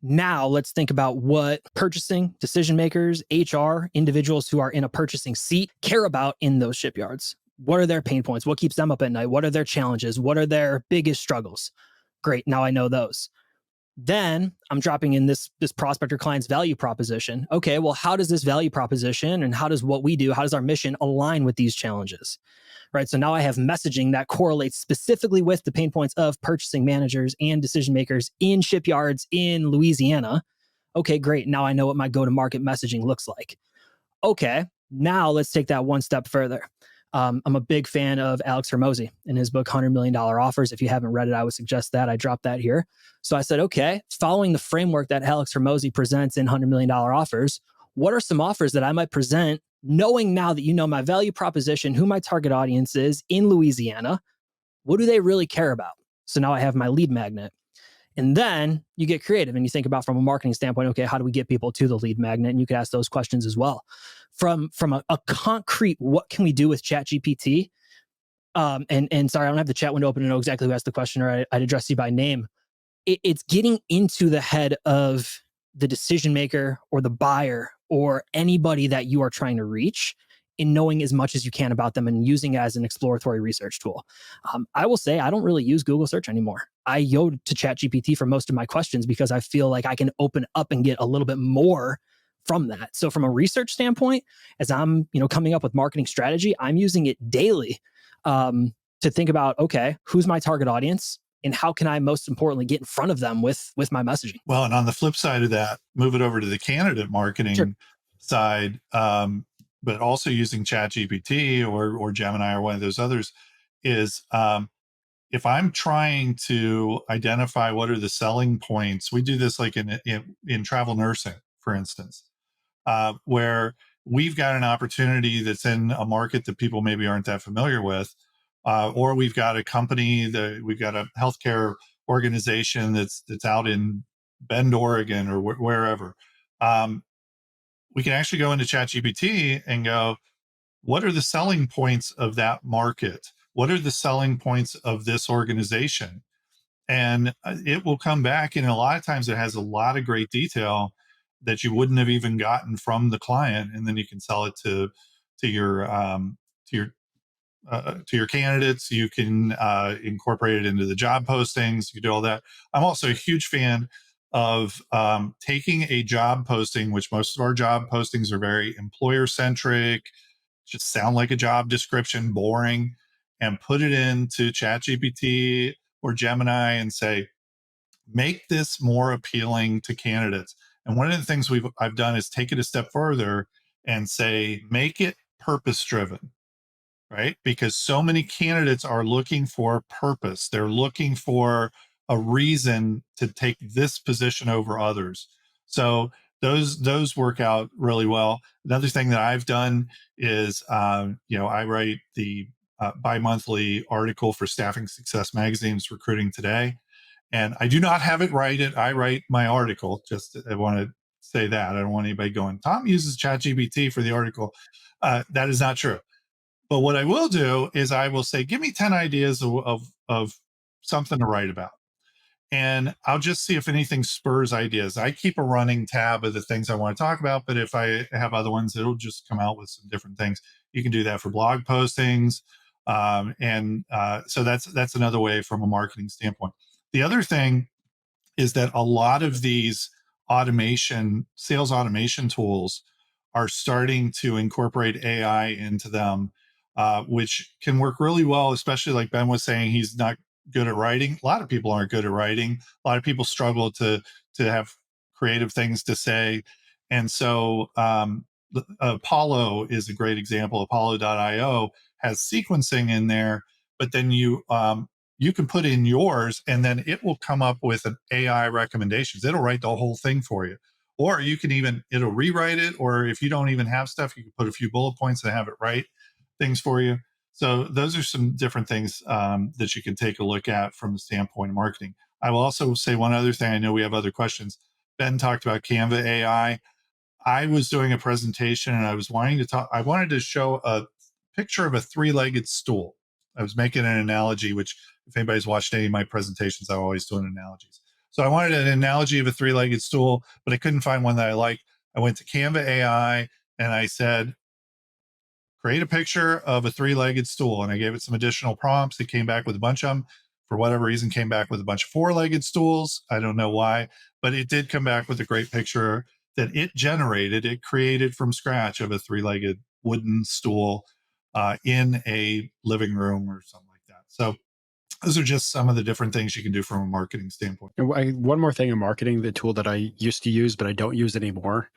Now let's think about what purchasing, decision makers, HR, individuals who are in a purchasing seat care about in those shipyards. What are their pain points? What keeps them up at night? What are their challenges? What are their biggest struggles? Great. Now I know those. Then I'm dropping in this prospector client's value proposition. Okay, well, how does this value proposition and how does what we do, how does our mission align with these challenges? Right. So now I have messaging that correlates specifically with the pain points of purchasing managers and decision makers in shipyards in Louisiana. Okay, great. Now I know what my go-to-market messaging looks like. Okay, now let's take that one step further. I'm a big fan of Alex Hormozi in his book, $100 Million Offers. If you haven't read it, I would suggest that. I dropped that here. So I said, okay, following the framework that Alex Hormozi presents in $100 Million Offers, what are some offers that I might present knowing now that you know my value proposition, who my target audience is in Louisiana? What do they really care about? So now I have my lead magnet. And then you get creative and you think about from a marketing standpoint, okay, how do we get people to the lead magnet? And you could ask those questions as well. From a concrete, what can we do with ChatGPT? And sorry, I don't have the chat window open to know exactly who asked the question, or I'd address you by name. It's getting into the head of the decision maker or the buyer or anybody that you are trying to reach, in knowing as much as you can about them and using it as an exploratory research tool. I will say I don't really use Google search anymore. I go to ChatGPT for most of my questions because I feel like I can open up and get a little bit more from that. So from a research standpoint, as I'm coming up with marketing strategy, I'm using it daily to think about, okay, who's my target audience? And how can I most importantly get in front of them with my messaging? Well, and on the flip side of that, move it over to the candidate marketing side, but also using ChatGPT or Gemini or one of those others is if I'm trying to identify what are the selling points, we do this like in travel nursing, for instance, where we've got an opportunity that's in a market that people maybe aren't that familiar with, or we've got a company that we've got a healthcare organization that's out in Bend, Oregon, or wherever. We can actually go into ChatGPT and go, what are the selling points of that market? What are the selling points of this organization? And it will come back. And a lot of times it has a lot of great detail that you wouldn't have even gotten from the client. And then you can sell it to your, to your candidates. You can incorporate it into the job postings. You do all that. I'm also a huge fan of taking a job posting, which most of our job postings are very employer centric, just sound like a job description, boring, and put it into ChatGPT or Gemini and say, make this more appealing to candidates. And one of the things I've done is take it a step further and say, make it purpose driven, right? Because so many candidates are looking for purpose. They're looking for a reason to take this position over others. So those work out really well. Another thing that I've done is, I write the bi-monthly article for Staffing Success Magazine's Recruiting Today. And I do not have it write it. I write my article. Just I want to say that. I don't want anybody going, Tom uses ChatGPT for the article. That is not true. But what I will do is I will say, give me 10 ideas of something to write about. And I'll just see if anything spurs ideas. I keep a running tab of the things I want to talk about, but if I have other ones, it'll just come out with some different things. You can do that for blog postings. So that's another way from a marketing standpoint. The other thing is that a lot of these sales automation tools are starting to incorporate AI into them, which can work really well, especially like Ben was saying, he's not good at writing. A lot of people aren't good at writing. A lot of people struggle to have creative things to say. And so Apollo is a great example. Apollo.io has sequencing in there, but then you can put in yours and then it will come up with an AI recommendations. It'll write the whole thing for you. Or you can it'll rewrite it. Or if you don't even have stuff, you can put a few bullet points and have it write things for you. So those are some different things that you can take a look at from the standpoint of marketing. I will also say one other thing. I know we have other questions. Ben talked about Canva AI. I was doing a presentation and I wanted to show a picture of a three-legged stool. I was making an analogy, which if anybody's watched any of my presentations, I'm always doing analogies. So I wanted an analogy of a three-legged stool, but I couldn't find one that I liked. I went to Canva AI and I said, create a picture of a three-legged stool. And I gave it some additional prompts. It came back with a bunch of them. For whatever reason, came back with a bunch of four-legged stools. I don't know why, but it did come back with a great picture that it generated. It created from scratch of a three-legged wooden stool in a living room or something like that. So those are just some of the different things you can do from a marketing standpoint. One more thing in marketing, the tool that I used to use, but I don't use anymore,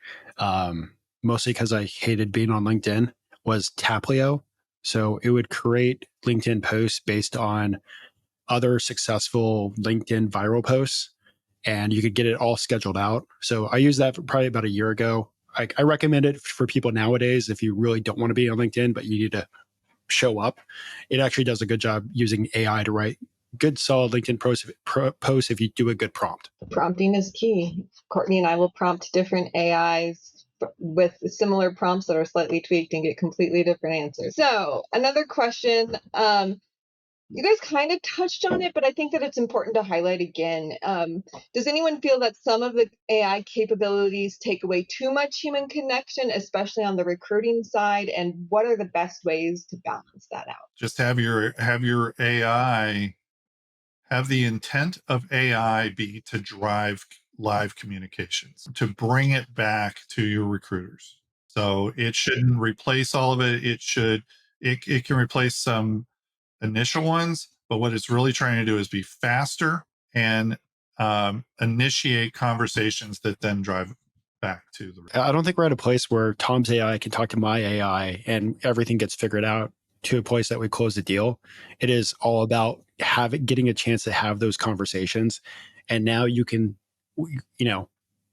mostly because I hated being on LinkedIn, was Taplio. So it would create LinkedIn posts based on other successful LinkedIn viral posts, and you could get it all scheduled out. So I used that for probably about a year ago. I recommend it for people nowadays if you really don't want to be on LinkedIn, but you need to show up. It actually does a good job using AI to write good, solid LinkedIn posts if you do a good prompt. Prompting is key. Courtney and I will prompt different AIs with similar prompts that are slightly tweaked and get completely different answers. So another question, you guys kind of touched on it, but I think that it's important to highlight again. Does anyone feel that some of the AI capabilities take away too much human connection, especially on the recruiting side? And what are the best ways to balance that out? Just have your AI, have the intent of AI be to drive live communications, to bring it back to your recruiters. So it shouldn't replace all of it. It can replace some initial ones, but what it's really trying to do is be faster and initiate conversations that then drive back to the. I don't think we're at a place where Tom's AI can talk to my AI and everything gets figured out to a place that we close the deal. It is all about getting a chance to have those conversations. And now you can,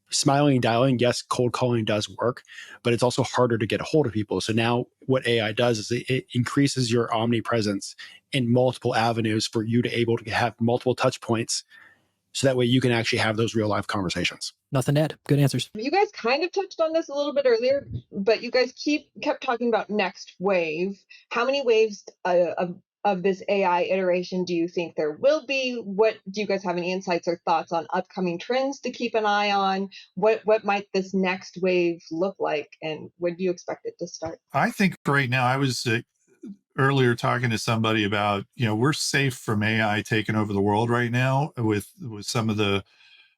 smiling and dialing, yes, cold calling does work, but it's also harder to get a hold of people. So now what AI does is it increases your omnipresence in multiple avenues for you to able to have multiple touch points. So that way you can actually have those real life conversations. Nothing to add. Good answers. You guys kind of touched on this a little bit earlier, but you guys kept talking about next wave. How many waves of this AI iteration do you think there will be? What do you guys have any insights or thoughts on upcoming trends to keep an eye on? What might this next wave look like, and when do you expect it to start? I think right now, I was earlier talking to somebody about, we're safe from AI taking over the world right now with some of the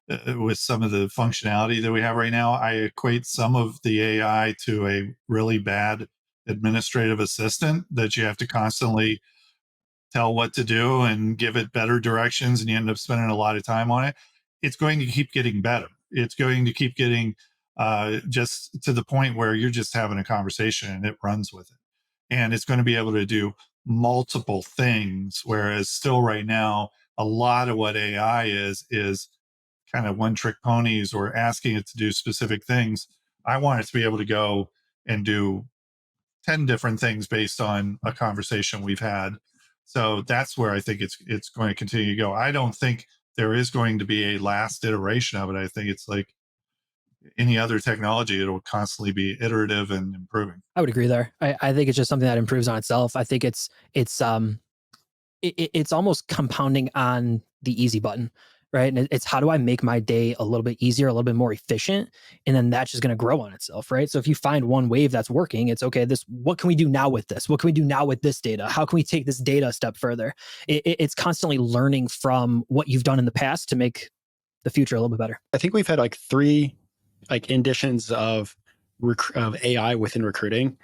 functionality that we have right now. I equate some of the AI to a really bad administrative assistant that you have to constantly tell what to do and give it better directions, and you end up spending a lot of time on it. It's going to keep getting better. It's going to keep getting just to the point where you're just having a conversation and it runs with it. And it's going to be able to do multiple things, whereas still right now, a lot of what AI is kind of one trick ponies or asking it to do specific things. I want it to be able to go and do 10 different things based on a conversation we've had. So that's where I think it's going to continue to go. I don't think there is going to be a last iteration of it. I think it's like any other technology, it'll constantly be iterative and improving. I would agree there. I think it's just something that improves on itself. I think it's almost compounding on the easy button, right? And it's how do I make my day a little bit easier, a little bit more efficient, and then that's just going to grow on itself, right? So if you find one wave that's working, it's okay. What can we do now with this? What can we do now with this data? How can we take this data a step further? It's constantly learning from what you've done in the past to make the future a little bit better. I think we've had like 3 editions of AI within recruiting.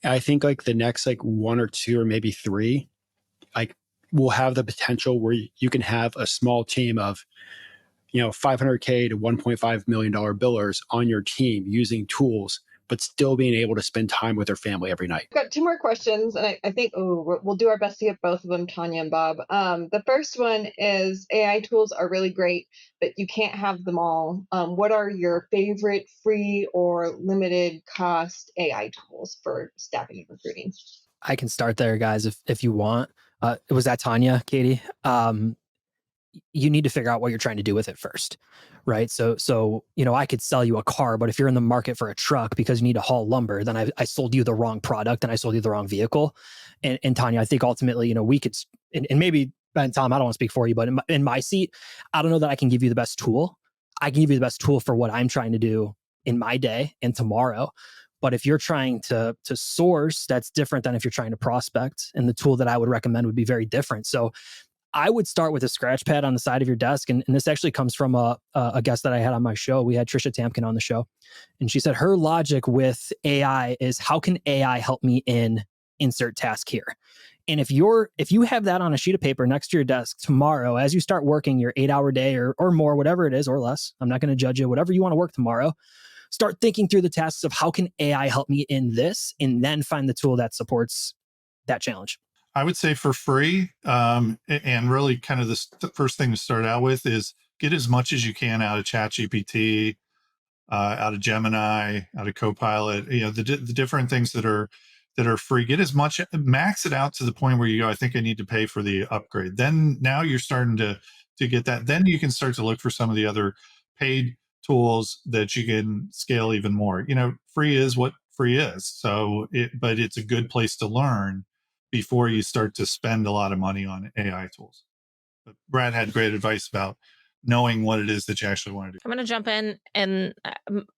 I think like the next 1 or 2 or maybe 3 will have the potential where you can have a small team of $500K to $1.5 million billers on your team using tools, but still being able to spend time with their family every night. I've got 2 more questions, and I think we'll do our best to get both of them, Tanya and Bob. The first one is AI tools are really great, but you can't have them all. What are your favorite free or limited cost AI tools for staffing and recruiting? I can start there, guys, if you want. Was that Tanya, Katie? You need to figure out what you're trying to do with it first, right? So I could sell you a car, but if you're in the market for a truck because you need to haul lumber, then I sold you the wrong product and I sold you the wrong vehicle. And Tanya, I think ultimately, we could, and maybe Ben, Tom, I don't want to speak for you, but in my seat, I don't know that I can give you the best tool. I can give you the best tool for what I'm trying to do in my day and tomorrow. But if you're trying to source, that's different than if you're trying to prospect. And the tool that I would recommend would be very different. So I would start with a scratch pad on the side of your desk. And this actually comes from a guest that I had on my show. We had Trisha Tamkin on the show. And she said her logic with AI is, how can AI help me in insert task here? And if you have that on a sheet of paper next to your desk tomorrow, as you start working your 8-hour day or more, whatever it is, or less, I'm not going to judge you, whatever you want to work tomorrow, start thinking through the tasks of how can AI help me in this, and then find the tool that supports that challenge. I would say for free, and really kind of the first thing to start out with is get as much as you can out of ChatGPT, out of Gemini, out of Copilot, the different things that are free. Get as much, max it out to the point where you go, I think I need to pay for the upgrade. Then now you're starting to get that. Then you can start to look for some of the other paid tools that you can scale even more. Free is what free is. But it's a good place to learn before you start to spend a lot of money on AI tools. But Brad had great advice about knowing what it is that you actually want to do. I'm going to jump in, and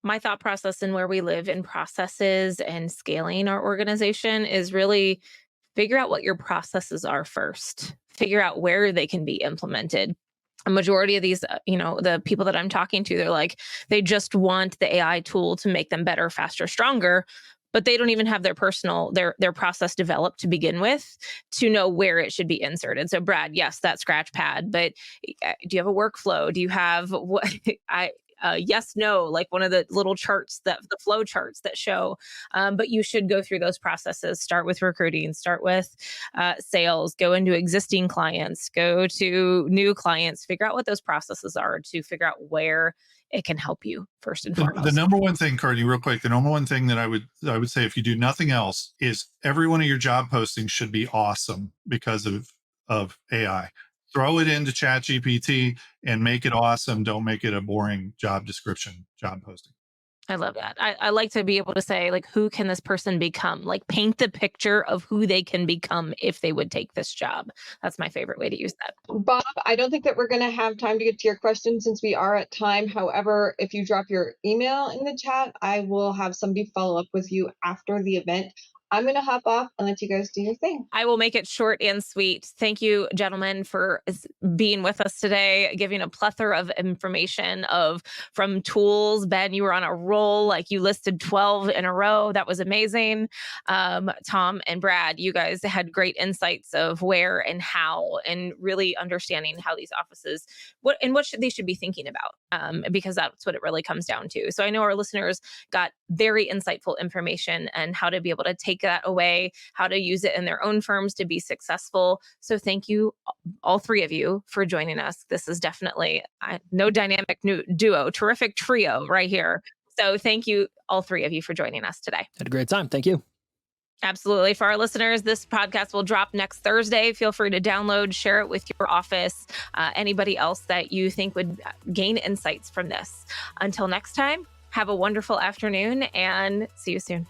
my thought process and where we live in processes and scaling our organization is really figure out what your processes are first, figure out where they can be implemented. A majority of these, the people that I'm talking to, they're like, they just want the AI tool to make them better, faster, stronger, but they don't even have their process developed to begin with to know where it should be inserted. So Brad, yes, that scratch pad, but do you have a workflow? Do you have what yes, no, like one of the little charts, the flow charts that show, but you should go through those processes. Start with recruiting, start with sales, go into existing clients, go to new clients, figure out what those processes are to figure out where it can help you first and foremost. The number one thing, Courtney, real quick, the number one thing that I would say, if you do nothing else, is every one of your job postings should be awesome because of AI. Throw it into ChatGPT and make it awesome. Don't make it a boring job description, job posting. I love that. I like to be able to say, like, who can this person become? Like, paint the picture of who they can become if they would take this job. That's my favorite way to use that. Bob, I don't think that we're going to have time to get to your questions since we are at time. However, if you drop your email in the chat, I will have somebody follow up with you after the event. I'm going to hop off and let you guys do your thing. I will make it short and sweet. Thank you, gentlemen, for being with us today, giving a plethora of information from tools. Ben, you were on a roll, like you listed 12 in a row. That was amazing. Tom and Brad, you guys had great insights of where and how, and really understanding how these offices, what they should be thinking about, because that's what it really comes down to. So I know our listeners got very insightful information and how to be able to take that away, how to use it in their own firms to be successful. So thank you, all three of you, for joining us. This is definitely no dynamic duo, terrific trio right here. So thank you, all three of you, for joining us today. Had a great time. Thank you. Absolutely. For our listeners, this podcast will drop next Thursday. Feel free to download, share it with your office, anybody else that you think would gain insights from this. Until next time, have a wonderful afternoon and see you soon.